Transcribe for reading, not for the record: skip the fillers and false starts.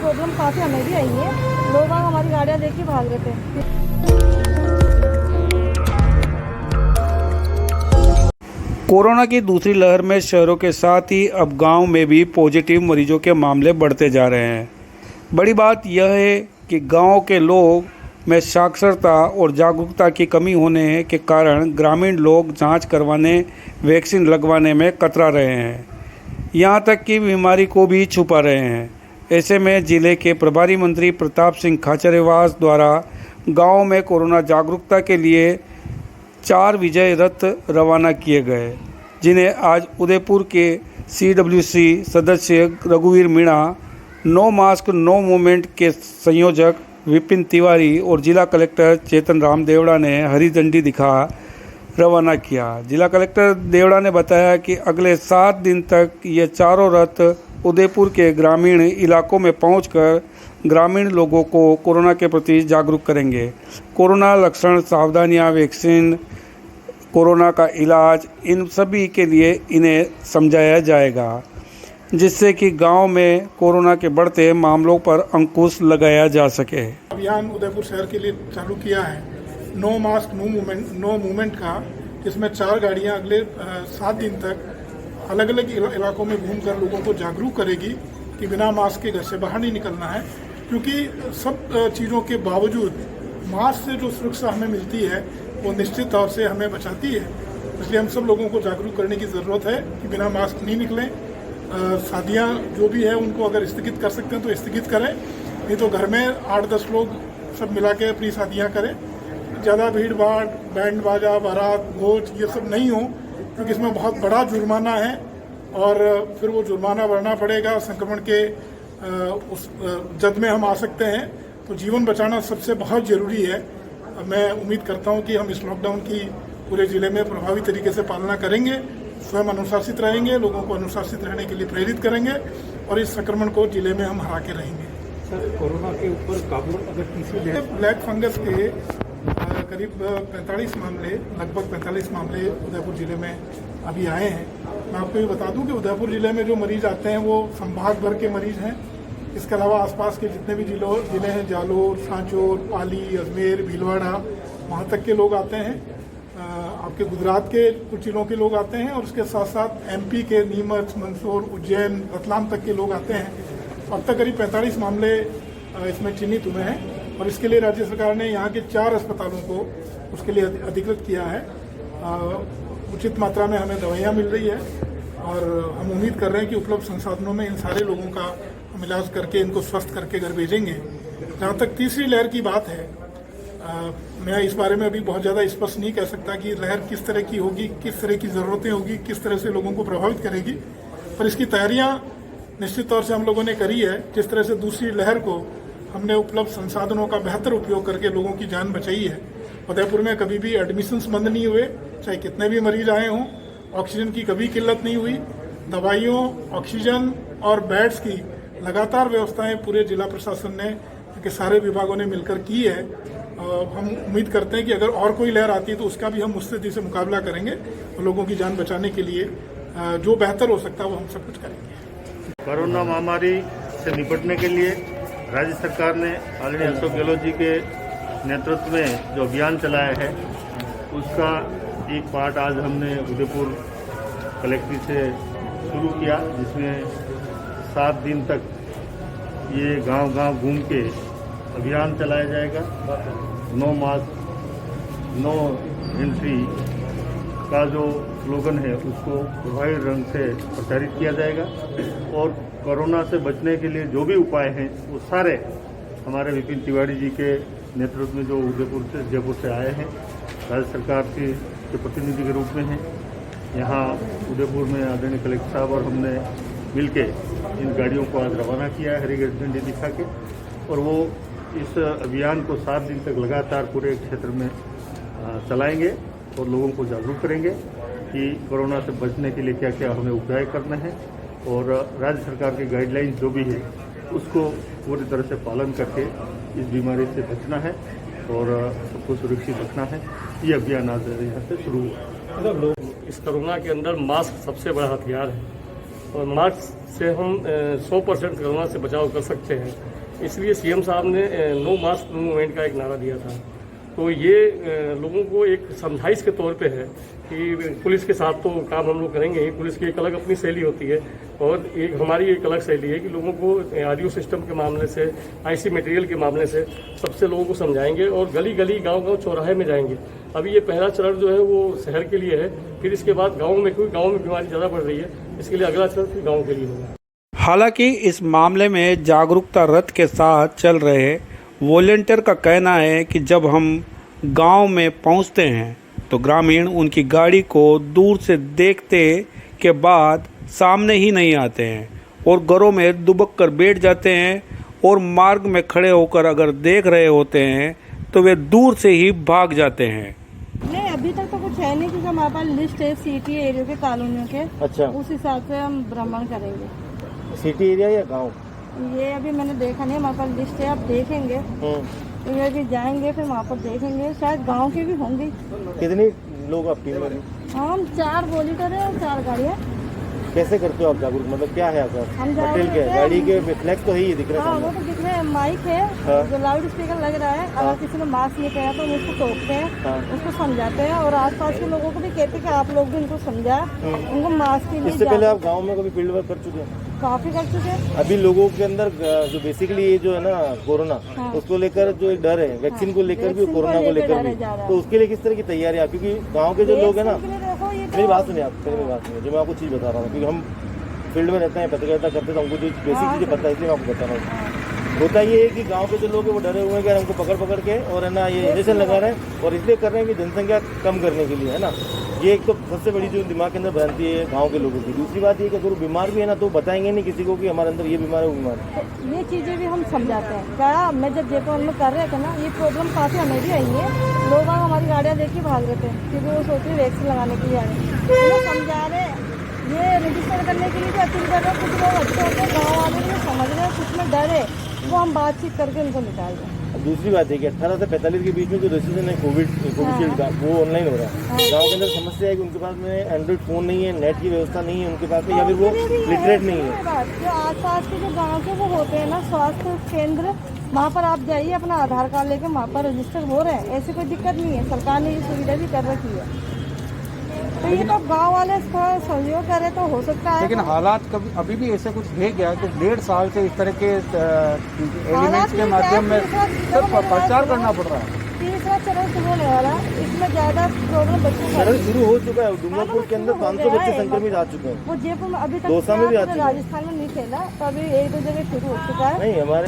Problem काफ़ी हमें भी आई है। लोग हमारी गाड़ियाँ देख के भाग रहे थे। कोरोना की दूसरी लहर में शहरों के साथ ही अब गांव में भी पॉजिटिव मरीजों के मामले बढ़ते जा रहे हैं। बड़ी बात यह है कि गांव के लोग में साक्षरता और जागरूकता की कमी होने के कारण ग्रामीण लोग जांच करवाने, वैक्सीन लगवाने में कतरा रहे हैं, यहां तक कि बीमारी को भी छुपा रहे हैं। ऐसे में जिले के प्रभारी मंत्री प्रताप सिंह खाचरियावास द्वारा गाँव में कोरोना जागरूकता के लिए 4 विजय रथ रवाना किए गए, जिन्हें आज उदयपुर के CWC सदस्य रघुवीर Meena, no mask no movement के संयोजक विपिन तिवारी और जिला कलेक्टर चेतन राम देवड़ा ने हरी झंडी दिखा रवाना किया। जिला कलेक्टर देवड़ा ने बताया कि अगले 7 दिन तक ये चारों रथ उदयपुर के ग्रामीण इलाकों में पहुंचकर ग्रामीण लोगों को कोरोना के प्रति जागरूक करेंगे। कोरोना लक्षण, सावधानियां, वैक्सीन, कोरोना का इलाज, इन सभी के लिए इन्हें समझाया जाएगा, जिससे कि गांव में कोरोना के बढ़ते मामलों पर अंकुश लगाया जा सके। अभियान उदयपुर शहर के लिए चालू किया है, नो मास्क नो मूवमेंट का, जिसमें 4 गाड़ियां अगले 7 दिन तक अलग अलग इलाकों में घूमकर लोगों को जागरूक करेगी कि बिना मास्क के घर से बाहर नहीं निकलना है, क्योंकि सब चीज़ों के बावजूद मास्क से जो सुरक्षा हमें मिलती है वो निश्चित तौर से हमें बचाती है। इसलिए हम सब लोगों को जागरूक करने की ज़रूरत है कि बिना मास्क नहीं निकलें। शादियाँ जो भी है उनको अगर स्थगित कर सकते हैं तो स्थगित करें, नहीं तो घर में 8-10 लोग सब मिला के अपनी शादियाँ करें। ज़्यादा भीड़ भाड़, बैंड बाजा, बारात, भोज ये सब नहीं हो, क्योंकि इसमें बहुत बड़ा जुर्माना है और फिर वो जुर्माना भरना पड़ेगा। संक्रमण के उस जद में हम आ सकते हैं, तो जीवन बचाना सबसे बहुत ज़रूरी है। मैं उम्मीद करता हूं कि हम इस लॉकडाउन की पूरे ज़िले में प्रभावी तरीके से पालना करेंगे, स्वयं अनुशासित रहेंगे, लोगों को अनुशासित रहने के लिए प्रेरित करेंगे और इस संक्रमण को ज़िले में हम हरा के रहेंगे। सर, कोरोना के ऊपर काबू अगर तीसरी लहर, ब्लैक फंगस के करीब 45 मामले, लगभग 45 मामले उदयपुर ज़िले में अभी आए हैं। मैं आपको ये बता दूं कि उदयपुर ज़िले में जो मरीज़ आते हैं वो संभाग भर के मरीज़ हैं। इसके अलावा आसपास के जितने भी ज़िले हैं, जालोर, सांचौर, पाली, अजमेर, भीलवाड़ा, वहाँ तक के लोग आते हैं। आपके गुजरात के कुछ जिलों के लोग आते हैं और उसके साथ साथ MP के नीमच, मंदसौर, उज्जैन, रतलाम तक के लोग आते हैं। अब तक करीब 45 मामले इसमें चिन्हित हुए हैं और इसके लिए राज्य सरकार ने यहाँ के 4 अस्पतालों को उसके लिए अधिकृत किया है। उचित मात्रा में हमें दवाइयाँ मिल रही है और हम उम्मीद कर रहे हैं कि उपलब्ध संसाधनों में इन सारे लोगों का हम इलाज करके इनको स्वस्थ करके घर भेजेंगे। जहाँ तक तीसरी लहर की बात है, मैं इस बारे में अभी बहुत ज़्यादा स्पष्ट नहीं कह सकता कि लहर किस तरह की होगी, किस तरह की ज़रूरतें होगी, किस तरह से लोगों को प्रभावित करेगी, पर इसकी तैयारियाँ निश्चित तौर से हम लोगों ने करी है। जिस तरह से दूसरी लहर को हमने उपलब्ध संसाधनों का बेहतर उपयोग करके लोगों की जान बचाई है। उदयपुर में कभी भी एडमिशन्स बंद नहीं हुए, चाहे कितने भी मरीज आए हों। ऑक्सीजन की कभी किल्लत नहीं हुई। दवाइयों, ऑक्सीजन और बेड्स की लगातार व्यवस्थाएं पूरे जिला प्रशासन ने के सारे विभागों ने मिलकर की है। हम उम्मीद करते हैं कि अगर और कोई लहर आती है तो उसका भी हम मुस्तैदी से मुकाबला करेंगे और लोगों की जान बचाने के लिए जो बेहतर हो सकता है वो हम सब कुछ करेंगे। कोरोना महामारी से निपटने के लिए राज्य सरकार ने आदरणीय अशोक गहलोत जी के नेतृत्व में जो अभियान चलाया है उसका एक पार्ट आज हमने उदयपुर कलेक्ट्रेट से शुरू किया, जिसमें 7 दिन तक ये गांव-गांव घूम के अभियान चलाया जाएगा। नो मास्क नो एंट्री का जो स्लोगन है उसको प्रभावी रंग से प्रचारित किया जाएगा और कोरोना से बचने के लिए जो भी उपाय हैं वो सारे हमारे विपिन तिवारी जी के नेतृत्व में जो जयपुर से आए हैं, राज्य सरकार के प्रतिनिधि के रूप में हैं, यहाँ उदयपुर में आदरणीय कलेक्टर साहब और हमने मिलके इन गाड़ियों को आज रवाना किया है हरी झंडी दिखा के, और वो इस अभियान को 7 दिन तक लगातार पूरे क्षेत्र में चलाएंगे और लोगों को जागरूक करेंगे कि कोरोना से बचने के लिए क्या क्या हमें उपाय करने हैं और राज्य सरकार की गाइडलाइंस जो भी है उसको पूरी तरह से पालन करके इस बीमारी से बचना है और सबको सुरक्षित रखना है। ये अभियान आज यहाँ से शुरू हुआ। मतलब लोग इस कोरोना के अंदर मास्क सबसे बड़ा हथियार है। और मास्क से हम 100% कोरोना से बचाव कर सकते हैं। इसलिए सीएम साहब ने नो मास्क नो मूवमेंट का एक नारा दिया था। तो ये लोगों को एक समझाइश के तौर पे है कि पुलिस के साथ तो काम हम लोग करेंगे ही, पुलिस की एक अलग अपनी शैली होती है और एक हमारी एक अलग शैली है कि लोगों को ऑडियो सिस्टम के मामले से, आईसी मटेरियल के मामले से सबसे लोगों को समझाएंगे और गली गली गांव-गांव चौराहे में जाएंगे। अभी ये पहला चरण जो है वो शहर के लिए है, फिर इसके बाद गाँव में, क्योंकि गाँव में बीमारी ज़्यादा बढ़ रही है, इसके लिए अगला चरण फिर गाँव के लिए होगा। हालांकि इस मामले में जागरूकता रथ के साथ चल रहे वॉलंटियर का कहना है कि जब हम गांव में पहुंचते हैं तो ग्रामीण उनकी गाड़ी को दूर से देखते के बाद सामने ही नहीं आते हैं और घरों में दुबक कर बैठ जाते हैं और मार्ग में खड़े होकर अगर देख रहे होते हैं तो वे दूर से ही भाग जाते हैं। नहीं, अभी तक तो कुछ है नहीं, क्योंकि हमारे पास लिस्ट है सिटी एरिया के, कॉलोनियों के। अच्छा, उस हिसाब से हम भ्रमण करेंगे। सिटी एरिया या गांव? ये अभी मैंने देखा नहीं, हमारे पास लिस्ट है, आप देखेंगे तो ये भी जाएंगे, फिर वहाँ पर देखेंगे, शायद गांव के भी होंगे। कितने लोग आप टीम में? हम 4 वॉलंटियर हैं और 4 गाड़ियाँ। कैसे करते हो आप जागरूक, मतलब क्या है आपका हम मटेरियल क्या है? गाड़ी के फ्लैक्स तो है ही दिख रहे हाँ, हैं। वो तो दिख रहे हैं, माइक है जो लाउड स्पीकर लग रहा है। अगर किसी ने मास्क नहीं पहना तो हम उसको टोकते हैं, उसको समझाते हैं और आसपास के लोगों को भी कहते हैं कि आप लोग भी उनको समझा, उनको मास्क के लिए। इससे पहले आप गाँव में कभी फील्ड वर्क कर चुके हैं? काफी कर चुके हैं। अभी लोगों के अंदर जो बेसिकली ये जो है ना कोरोना, उसको लेकर जो एक डर है, वैक्सीन को लेकर भी, कोरोना को लेकर भी, तो उसके लिए किस तरह की तैयारी है? क्योंकि गांव के जो लोग हैं ना, मेरी बात सुनिए आप, मेरी बात सुनिए, जो मैं आपको चीज़ बता रहा हूँ, क्योंकि हम फील्ड में रहते हैं, पत्रकारिता करते हैं, तो हमको जो बेसिक चीज़ें पता है, इसलिए मैं आपको बता रहा हूँ। होता ये है कि गांव के जो लोग हैं वो डरे हुए हैं कि हमको पकड़ के और है ना ये इंजेक्शन लगा रहे हैं, और इसलिए कर रहे हैं कि जनसंख्या कम करने के लिए, है ना। ये एक तो सबसे बड़ी जो दिमाग के अंदर भ्रांति है गांव के लोगों की। दूसरी बात ये कि अगर वो बीमार भी है ना तो बताएंगे नहीं किसी को कि हमारे अंदर ये बीमार है, वो बीमार है। तो ये चीजें भी हम समझाते हैं। क्या मैं जब जयपुर में कर रहे थे ना, ये प्रॉब्लम काफी हमें भी आई है। लोग हमारी गाड़ियाँ देख के भाग रहे थे क्योंकि वो सोच रहे वैक्सीन लगाने के लिए आ रहे हैं। समझा रहे, ये रजिस्टर करने के लिए भी अपील कर रहे हैं। कुछ लोग अच्छे होते हैं, गाँव वाले भी समझ रहे हैं, कुछ में डर है, वो हम बातचीत करके उनको निकाल दें। दूसरी बात है कि 18 से 45 के बीच में जो रजिस्ट्रेशन है कोविशील्ड का, वो ऑनलाइन हो रहा है। गांव के अंदर समस्या है कि उनके पास में एंड्रॉइड फोन नहीं है, नेट की व्यवस्था नहीं है उनके पास में, या फिर वो लिटरेट नहीं है। जो आसपास के जो गाँव के वो होते हैं ना स्वास्थ्य केंद्र, वहाँ पर आप जाइए, अपना आधार कार्ड लेके वहाँ पर रजिस्टर हो रहे हैं, ऐसी कोई दिक्कत नहीं है। सरकार ने ये सुविधा भी कर रखी है। तो ये तो गांव वाले थोड़ा सहयोग करे तो हो सकता है। लेकिन हालात कभी अभी भी ऐसे कुछ है क्या कि 1.5 साल से इस तरह के एलिमेंट्स के माध्यम में सिर्फ प्रचार करना पड़ रहा है? तीसरा चरण शुरू होने वाला, इसमें ज्यादा प्रॉब्लम बच्चों को। चरण शुरू हो चुका है, डूंगरपुर के अंदर 500 बच्चे संक्रमित आ चुके हैं। वो जयपुर में अभी तक दौसा में भी आ चुके हैं। राजस्थान में नहीं खेला, तो अभी 1-2 जगह शुरू हो चुका है। नहीं हमारे